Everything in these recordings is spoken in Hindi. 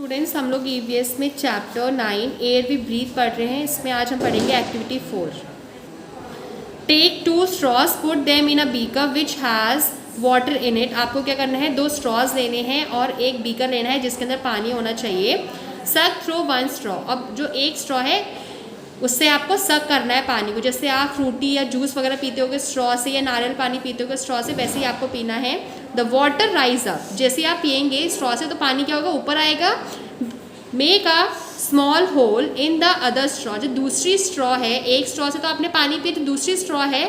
स्टूडेंट्स, हम लोग ईवीएस में चैप्टर 9 एयर वी ब्रीथ पढ़ रहे हैं। इसमें आज हम पढ़ेंगे activity 4। Take 2 straws, put them in a beaker which has water in it. आपको क्या करना है, 2 straws लेने हैं और एक बीकर लेना है जिसके अंदर पानी होना चाहिए। सक थ्रू 1 straw। अब जो एक स्ट्रॉ है उससे आपको सक करना है पानी को। जैसे आप फ्रूटी या जूस वगैरह पीते होगे स्ट्रॉ से, या नारियल पानी पीते होगे स्ट्रॉ से, वैसे ही आपको पीना है। The water rise up. जैसे आप पियेंगे स्ट्रॉ से तो पानी क्या होगा, ऊपर आएगा। Make a small hole in the other straw. जो दूसरी स्ट्रॉ है, एक स्ट्रॉ से तो आपने पानी पिया, तो दूसरी स्ट्रॉ है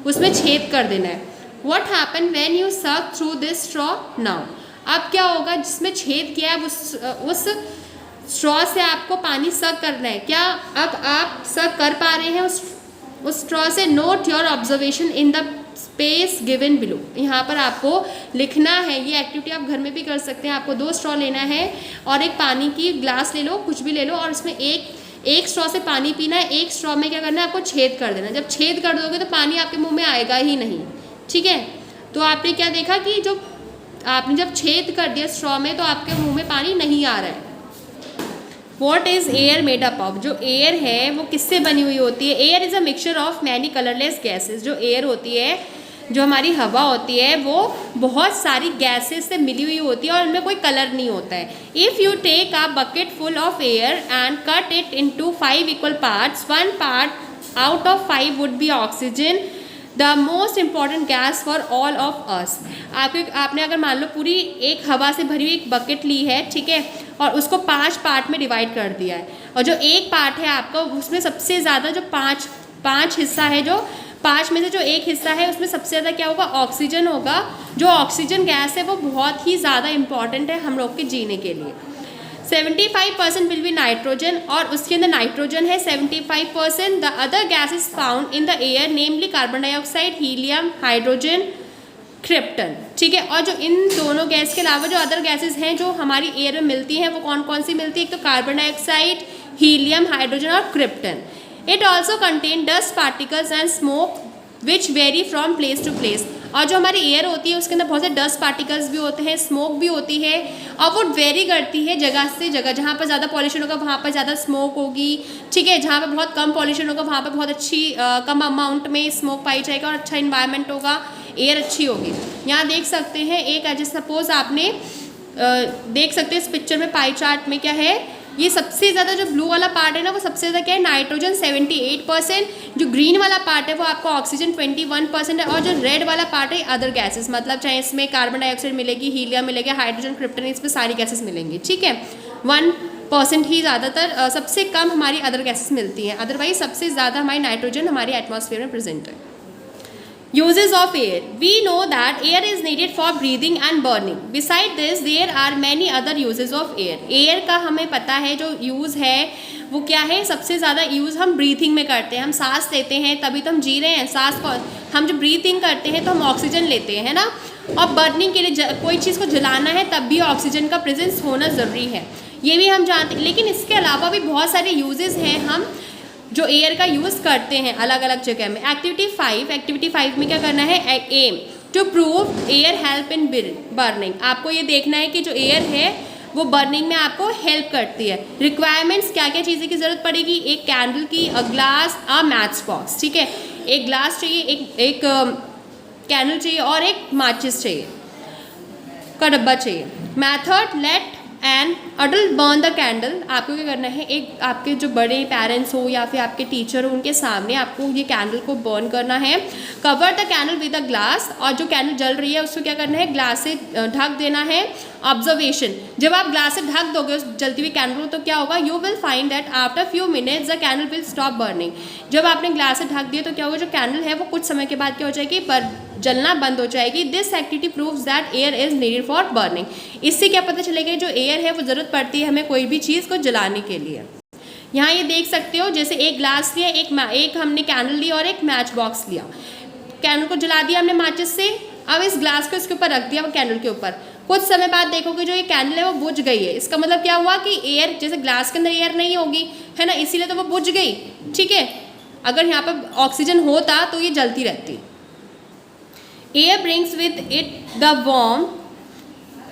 उसमें छेद कर देना है। वट हैपन व्हेन यू सक थ्रू दिस स्ट्रॉ नाउ। अब क्या होगा, जिसमें छेद किया है उस स्ट्रॉ से आपको पानी सक करना है। क्या अब आप सक कर पा रहे हैं उस स्ट्रॉ से? Not your observation in the space given below. यहाँ पर आपको लिखना है। ये एक्टिविटी आप घर में भी कर सकते हैं। आपको 2 स्ट्रॉ लेना है और एक पानी की ग्लास ले लो, कुछ भी ले लो, और उसमें एक स्ट्रॉ से पानी पीना है। एक स्ट्रॉ में क्या करना है, आपको छेद कर देना। जब छेद कर दोगे तो पानी आपके मुंह में आएगा ही नहीं, ठीक है। तो आपने क्या देखा कि जो आपने जब छेद कर दिया स्ट्रॉ में तो आपके मुंह में पानी नहीं आ रहा है। What is air made up of. जो एयर है वो किससे बनी हुई होती है? Air is a mixture of many colourless gases. जो एयर होती है, जो हमारी हवा होती है, वो बहुत सारी गैसेस से मिली हुई होती है और उनमें कोई कलर नहीं होता है। If you take a bucket full of air and cut it into 5 equal parts, 1 part out of 5 would be oxygen, the most important gas for all of us. आपने अगर मान लो पूरी एक हवा से भरी हुई एक बकेट ली है, ठीक है, और उसको 5 पार्ट में डिवाइड कर दिया है, और जो एक पार्ट है आपका, उसमें सबसे ज़्यादा जो पाँच हिस्सा है, जो 5 में से जो एक हिस्सा है उसमें सबसे ज़्यादा क्या होगा, ऑक्सीजन होगा। जो ऑक्सीजन गैस है वो बहुत ही ज़्यादा इंपॉर्टेंट है हम लोग के जीने के लिए। 75% विल बी नाइट्रोजन, और उसके अंदर नाइट्रोजन है 75%। The other gases found in the air namely carbon dioxide, helium, hydrogen, krypton, ठीक है। और जो इन दोनों गैस के अलावा जो अदर गैसेस हैं जो हमारी एयर में मिलती हैं, वो कौन कौन सी मिलती है? एक तो कार्बन डाइऑक्साइड, हीलियम, हाइड्रोजन और krypton. It also contain dust particles and smoke which vary from place to place. और जो हमारी एयर होती है उसके अंदर बहुत से डस्ट पार्टिकल्स भी होते हैं, स्मोक भी होती है, और वो वेरी करती है जगह से जगह। जहाँ पर ज़्यादा पॉल्यूशन होगा वहाँ पर ज़्यादा स्मोक होगी, ठीक है। जहाँ पर बहुत कम पॉल्यूशन होगा वहाँ पर बहुत अच्छी कम अमाउंट में स्मोक पाई जाएगा और अच्छा इन्वायरमेंट होगा, एयर अच्छी होगी। यहाँ देख सकते हैं एक, जैसे सपोज आपने देख सकते हैं इस पिक्चर में पाई चार्ट में क्या है, ये सबसे ज़्यादा जो ब्लू वाला पार्ट है ना, वो सबसे ज़्यादा क्या है, नाइट्रोजन 78%। जो ग्रीन वाला पार्ट है वो आपको ऑक्सीजन 21% है, और जो रेड वाला पार्ट है अदर गैसेस, मतलब चाहे इसमें कार्बन डाइऑक्साइड मिलेगी, हीलियम मिलेगा, हाइड्रोजन, क्रिप्टन, इसमें सारी गैसेस मिलेंगी, ठीक है। 1% ही ज़्यादातर, सबसे कम हमारी अदर गैसेस मिलती हैं, अदरवाइज सबसे ज़्यादा हमारी नाइट्रोजन हमारे एटमॉस्फेयर में प्रेजेंट है। Uses of air. We know that air is needed for breathing and burning. Beside this, there are many other uses of air. Air का हमें पता है जो यूज़ है वो क्या है, सबसे ज़्यादा यूज़ हम ब्रीथिंग में करते हैं। हम सांस लेते हैं तभी तो हम जी रहे हैं। सांस को हम जब ब्रीथिंग करते हैं तो हम ऑक्सीजन लेते हैं, है ना। और बर्निंग के लिए कोई चीज़ को जलाना है तब भी ऑक्सीजन का प्रेजेंस होना ज़रूरी है, ये भी हम जानते हैं। लेकिन इसके अलावा भी बहुत सारे यूजेस हैं हम जो एयर का यूज़ करते हैं अलग अलग जगह में। एक्टिविटी 5 में क्या करना है, aim to prove air help in burning. आपको ये देखना है कि जो एयर है वो बर्निंग में आपको हेल्प करती है। रिक्वायरमेंट्स, क्या क्या चीज़ें की ज़रूरत पड़ेगी, एक कैंडल की, a glass, a match box, ठीक है। एक ग्लास चाहिए, एक कैंडल चाहिए और एक माचिस चाहिए का डब्बा चाहिए। Method, let and adult burn the candle. आपको क्या करना है, एक आपके जो बड़े पेरेंट्स हो या फिर आपके टीचर हो उनके सामने आपको ये कैंडल को बर्न करना है। Cover the candle with a glass, और जो कैंडल जल रही है उसको क्या करना है, ग्लास से ढक देना है। ऑब्जर्वेशन, जब आप ग्लास से ढक दोगे उस जलती हुई कैंडल को तो क्या होगा, you will find that after few minutes the candle will stop burning. जब आपने ग्लास से ढक दिया तो क्या होगा, जो कैंडल है वो कुछ समय के बाद क्या हो जाएगी, जलना बंद हो जाएगी। This activity proves that air is needed for burning. इससे क्या पता चलेगा, जो एयर है वो ज़रूरत पड़ती है हमें कोई भी चीज़ को जलाने के लिए। यहाँ ये देख सकते हो, जैसे एक ग्लास लिया, एक हमने कैंडल लिया और एक मैच बॉक्स लिया। कैंडल को जला दिया हमने माचिस से, अब इस ग्लास को इसके ऊपर रख दिया वो कैंडल के ऊपर। कुछ समय बाद देखोगे जो ये कैंडल है वो बुझ गई है। इसका मतलब क्या हुआ कि एयर, जैसे ग्लास के अंदर एयर नहीं होगी, है ना, इसीलिए तो वो बुझ गई, ठीक है। अगर यहाँ पर ऑक्सीजन होता तो ये जलती रहती। Air brings with it the warm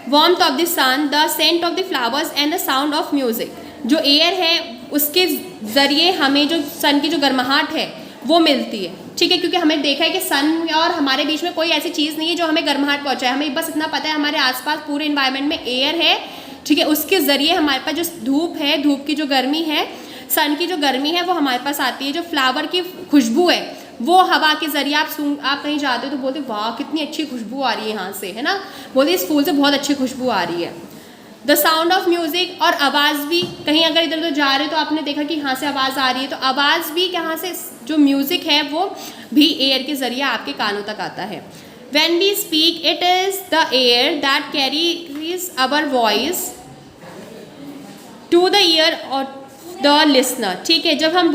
warmth of the sun, the scent of the flowers and the sound of music. जो एयर है उसके ज़रिए हमें जो सन की जो गर्माहट है वो मिलती है, ठीक है, क्योंकि हमें देखा है कि सन और हमारे बीच में कोई ऐसी चीज़ नहीं है जो हमें गर्माहट पहुंचाए। हमें बस इतना पता है हमारे आसपास पूरे इन्वायरमेंट में एयर है, ठीक है, उसके ज़रिए हमारे पास जो धूप है, धूप की जो गर्मी है, सन की जो गर्मी है वो हमारे पास आती है। जो फ्लावर की खुशबू है वो हवा के ज़रिए आप कहीं जाते हो तो बोलते वाह कितनी अच्छी खुशबू आ रही है यहाँ से, है ना, बोलते इस फूल से बहुत अच्छी खुशबू आ रही है। द साउंड ऑफ म्यूज़िक, और आवाज़ भी, कहीं अगर इधर उधर जा रहे हो तो आपने देखा कि यहाँ से आवाज़ आ रही है, तो आवाज़ भी यहाँ से जो म्यूज़िक है वो भी एयर के ज़रिए आपके कानों तक आता है। When we speak, it is the air that carries our voice to the ear of the listener, ठीक है। जब हम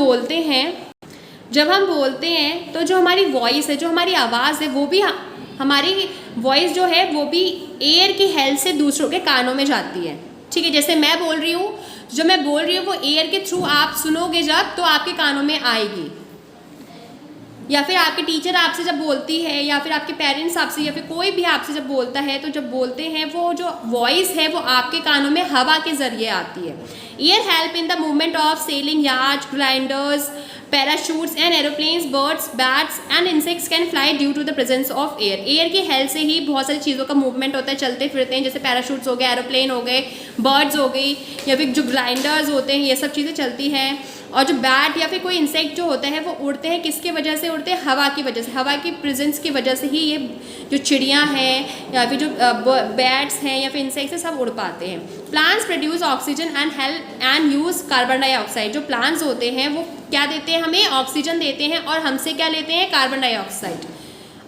बोलते हैं तो जो हमारी वॉइस है, जो हमारी आवाज़ है, वो भी हमारी वॉइस जो है वो भी एयर की हेल्प से दूसरों के कानों में जाती है, ठीक है। जैसे मैं बोल रही हूँ, जो मैं बोल रही हूँ वो एयर के थ्रू आप सुनोगे जब तो आपके कानों में आएगी, या फिर आपके टीचर आपसे जब बोलती है, या फिर आपके पेरेंट्स आपसे, या फिर कोई भी आपसे जब बोलता है, तो जब बोलते हैं वो जो वॉइस है वो आपके कानों में हवा के ज़रिए आती है। Air help in the movement of sailing yachts, gliders, parachutes and aeroplanes, birds, bats and insects can fly due to the presence of air. Air की हेल्प से ही बहुत सारी चीज़ों का मूवमेंट होता है, चलते फिरते हैं, जैसे पैराशूट्स हो गए, एरोप्लेन हो गए, बर्ड्स हो गई, या फिर जो ग्लाइडर्स होते हैं, ये सब चीज़ें चलती हैं। और जो बैट या फिर कोई इंसेक्ट जो होता है वो उड़ते हैं, किसके वजह से उड़ते हैं? हवा की वजह से, हवा की प्रेजेंस की वजह से ही ये जो चिड़ियाँ हैं या फिर जो बैट्स हैं या फिर इंसेक्ट्स हैं सब उड़ पाते हैं। Plants produce oxygen and help and use carbon dioxide. जो प्लांट्स होते हैं वो क्या देते हैं? हमें ऑक्सीजन देते हैं, और हमसे क्या लेते हैं? Carbon dioxide.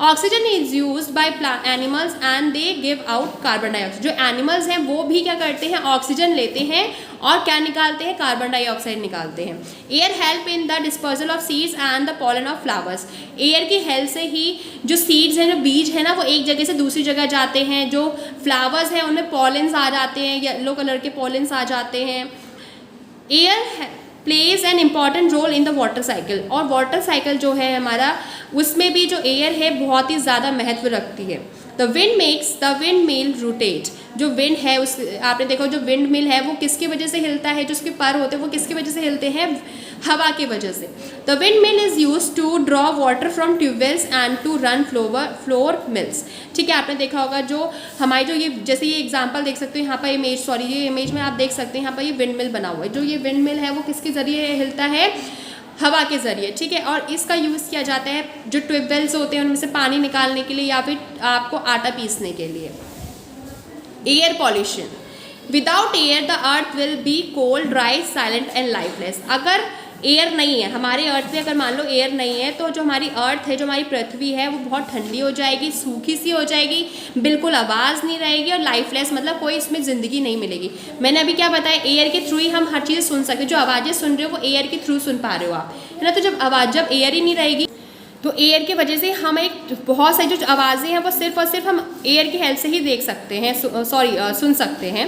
Oxygen is use by animals and they give out carbon dioxide. जो एनिमल्स हैं वो भी क्या करते हैं? ऑक्सीजन लेते हैं और क्या निकालते हैं? कार्बन डाइऑक्साइड निकालते हैं। Air help in the dispersal of seeds and the pollen of flowers. Air की हेल्प से ही जो सीड्स हैं, जो बीज है ना, वो एक जगह से दूसरी जगह जाते हैं। जो फ्लावर्स हैं उनमें पॉलेंस आ जाते हैं, येलो कलर के पॉलेंस आ जाते हैं। Air plays an important role in the water cycle. और वाटर साइकिल जो है हमारा, उसमें भी जो एयर है बहुत ही ज़्यादा महत्व रखती है। The wind makes the wind mill rotate. जो विंड है उस, आपने देखो जो विंड मिल है वो किसकी वजह से हिलता है? जो उसके पर होते हैं वो किसकी वजह से हिलते हैं? हवा की वजह से। The windmill is use to draw water from tubewells and to run flour mills. ठीक है, आपने देखा होगा जो हमारी जो ये, जैसे ये एग्जांपल देख सकते हो यहाँ पर इमेज, ये इमेज में आप देख सकते हैं यहाँ पर ये विंड मिल बना हुआ है। जो ये विंड मिल है वो किसके ज़रिए हिलता है? हवा के ज़रिए। ठीक है, और इसका यूज़ किया जाता है जो ट्यूबवेल्स होते हैं उनमें से पानी निकालने के लिए, या फिर आपको आटा पीसने के लिए। Air pollution. Without air the earth will be cold, dry, silent and lifeless. अगर एयर नहीं है हमारे अर्थ पे, अगर मान लो एयर नहीं है, तो जो हमारी अर्थ है, जो हमारी पृथ्वी है, वो बहुत ठंडी हो जाएगी, सूखी सी हो जाएगी, बिल्कुल आवाज़ नहीं रहेगी, और लाइफलेस मतलब कोई इसमें ज़िंदगी नहीं मिलेगी। मैंने अभी क्या बताया, एयर के थ्रू ही हम हर चीज़ सुन सकते हैं। जो आवाज़ें सुन रहे हो वो एयर के थ्रू सुन पा रहे हो आप, है ना। तो जब एयर ही नहीं रहेगी तो एयर की वजह से हम बहुत सारी जो आवाज़ें हैं वो सिर्फ और सिर्फ हम एयर की हेल्प से ही देख सकते हैं, सुन सकते हैं।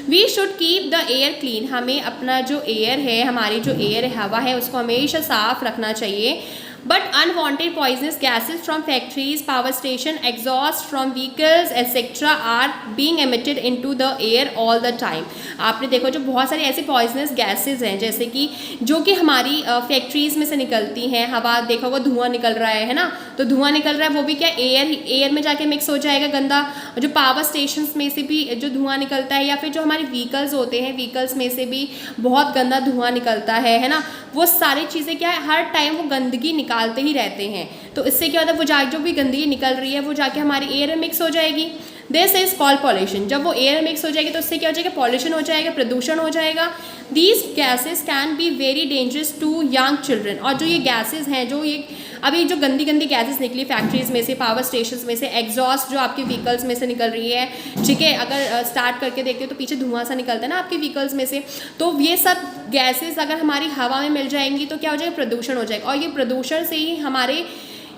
We should keep the air clean. हमें अपना जो एयर है, हमारी जो एयर है, हवा है, उसको हमेशा साफ रखना चाहिए। But unwanted poisonous gases from factories, power station, exhaust from vehicles etcetera are being emitted into the air all the time. आपने देखो जो बहुत सारी ऐसी पॉइजनस गैसेज हैं, जैसे कि जो कि हमारी फैक्ट्रीज में से निकलती हैं। हवा देखा होगा धुआं निकल रहा है ना, तो धुआं निकल रहा है वो भी क्या एयर में जाके मिक्स हो जाएगा गंदा। जो पावर स्टेशन में से भी जो धुआं निकलता है, या फिर जो हमारे व्हीकल्स होते हैं, व्हीकल्स में से भी बहुत गंदा धुआं निकलता है ना। वो सारी चीज़ें क्या है, हर टाइम वो गंदगी निकालते ही रहते हैं। तो इससे क्या होता है, वो जो भी गंदगी निकल रही है वो जाके हमारे एयर में मिक्स हो जाएगी। This is called pollution. जब वो एयर मिक्स हो जाएगी तो उससे क्या हो जाएगा? पॉल्यूशन हो जाएगा, प्रदूषण हो जाएगा। These gases can be very dangerous to young children. और जो ये गैसेज हैं, जो ये अभी जो गंदी गैसेज निकली फैक्ट्रीज में से, पावर स्टेशन में से, एग्जॉस्ट जो आपके व्हीकल्स में से निकल रही है, ठीक है, अगर स्टार्ट करके देखते हो तो पीछे धुआं सा निकलता है ना आपके व्हीकल्स में से। तो ये सब गैसेज अगर हमारी हवा में मिल जाएंगी तो क्या हो जाएगा? प्रदूषण हो जाएगा। और ये प्रदूषण से ही हमारे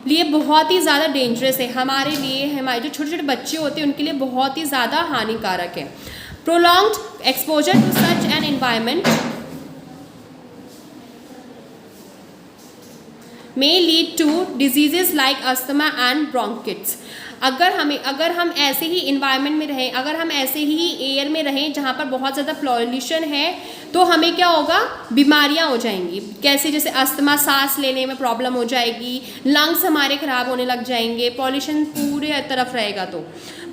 लिए बहुत ही ज़्यादा डेंजरस है। हमारे लिए, हमारे जो छोटे छोटे बच्चे होते हैं उनके लिए बहुत ही ज़्यादा हानिकारक है। Prolonged exposure to such an environment may lead to diseases like asthma and bronchitis। अगर हम ऐसे ही इन्वायरमेंट में रहें, अगर हम ऐसे ही एयर में रहें जहाँ पर बहुत ज़्यादा पॉल्यूशन है, तो हमें क्या होगा, बीमारियाँ हो जाएंगी। कैसे, जैसे अस्थमा, सांस लेने में प्रॉब्लम हो जाएगी, लंग्स हमारे ख़राब होने लग जाएंगे, पॉल्यूशन पूरे तरफ रहेगा। तो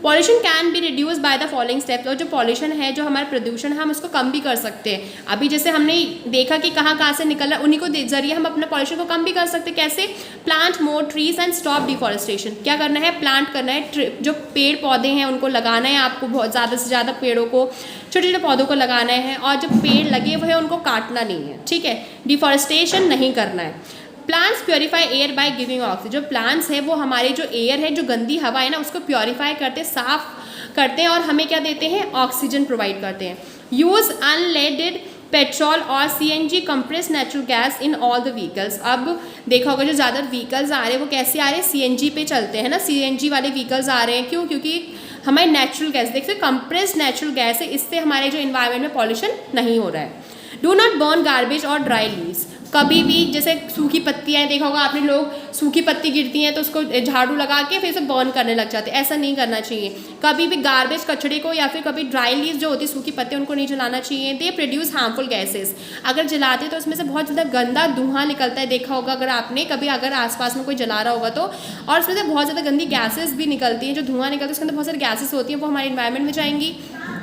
pollution can be reduce by the following steps. और जो पॉल्यूशन है, जो हमारा प्रदूषण है, हम उसको कम भी कर सकते हैं। अभी जैसे हमने देखा कि कहाँ कहाँ से निकल रहा है, उन्हीं को जरिए हम अपने पॉल्यूशन को कम भी कर सकते हैं। कैसे? Plant more trees and stop deforestation. क्या करना है? प्लांट करना है, जो पेड़ पौधे हैं उनको लगाना है आपको, बहुत ज़्यादा से ज़्यादा पेड़ों को, छोटे छोटे पौधों को लगाना है, और जो पेड़ लगे हुए हैं उनको काटना नहीं है, ठीक है, डिफॉरेस्टेशन नहीं करना है। Plants purify air by giving oxygen. जो प्लांट्स है वो हमारे जो एयर है, जो गंदी हवा है ना, उसको प्योरीफाई करते, साफ करते हैं और हमें क्या देते हैं? ऑक्सीजन प्रोवाइड करते हैं। यूज़ अनलेडेड पेट्रोल और CNG compressed natural gas in all the vehicles. अब देखा होगा जो ज़्यादा व्हीकल्स आ रहे हैं वो कैसे आ रहे हैं? CNG पे चलते हैं ना, CNG वाले व्हीकल्स आ रहे हैं। क्यों? क्योंकि हमारी नेचुरल गैस, देखते कंप्रेस्ड नेचुरल गैस है, इससे हमारे जो इन्वायरमेंट में पॉल्यूशन नहीं हो रहा है। डू नॉट बर्न गार्बेज और ड्राई लीव्स। कभी भी जैसे सूखी पत्तियाँ हैं, देखा होगा आपने, लोग सूखी पत्ती गिरती हैं तो उसको झाड़ू लगा के फिर उसे बर्न करने लग जाते हैं। ऐसा नहीं करना चाहिए। कभी भी गार्बेज, कचड़े को, या फिर कभी ड्राई लीव्स जो होती है, सूखी पत्ते, उनको नहीं जलाना चाहिए। They produce harmful gases. अगर जलाते तो उसमें से बहुत ज़्यादा गंदा धुआं निकलता है। देखा होगा अगर आपने कभी, अगर आसपास में कोई जला रहा होगा तो, और उसमें से बहुत ज़्यादा गंदी गैसेस भी निकलती हैं। जो धुआं निकलता है उसके अंदर बहुत सारी गैसेस होती हैं, वो हमारे इन्वायरमेंट में जाएंगी,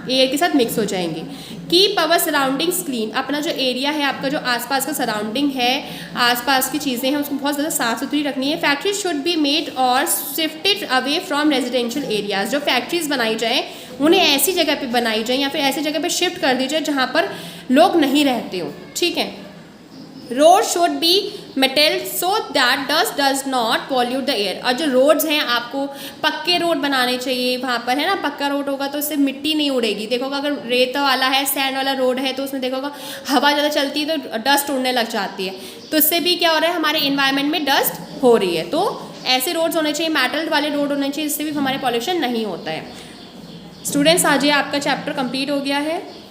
एयर के साथ मिक्स हो जाएंगी। Keep our surroundings clean. अपना जो एरिया है, आपका जो आसपास का सराउंडिंग है, आसपास की चीज़ें हैं, उसको बहुत ज़्यादा साफ सुथरी रखनी है। फैक्ट्रीज शुड बी मेड और shifted away from residential areas. जो फैक्ट्रीज बनाई जाए उन्हें ऐसी जगह पे बनाई जाए या फिर ऐसी जगह पे शिफ्ट कर दी जाए जहाँ पर लोग नहीं रहते हो, ठीक है। Road should be metal so that dust does not pollute the air. और जो रोड्स हैं, आपको पक्के रोड बनाने चाहिए वहाँ पर, है ना। पक्का रोड होगा तो उससे मिट्टी नहीं उड़ेगी। देखोगा अगर रेत वाला है, सैंड वाला रोड है, तो उसमें देखोगा हवा ज़्यादा चलती है तो डस्ट उड़ने लग जाती है। तो इससे भी क्या हो रहा है, हमारे इन्वायरमेंट में डस्ट हो रही है। तो ऐसे रोड्स होने चाहिए, मेटल वाले रोड होने चाहिए, जिससे भी हमारे पॉल्यूशन नहीं होता है। स्टूडेंट्स, आज ये आपका चैप्टर कंप्लीट हो गया है।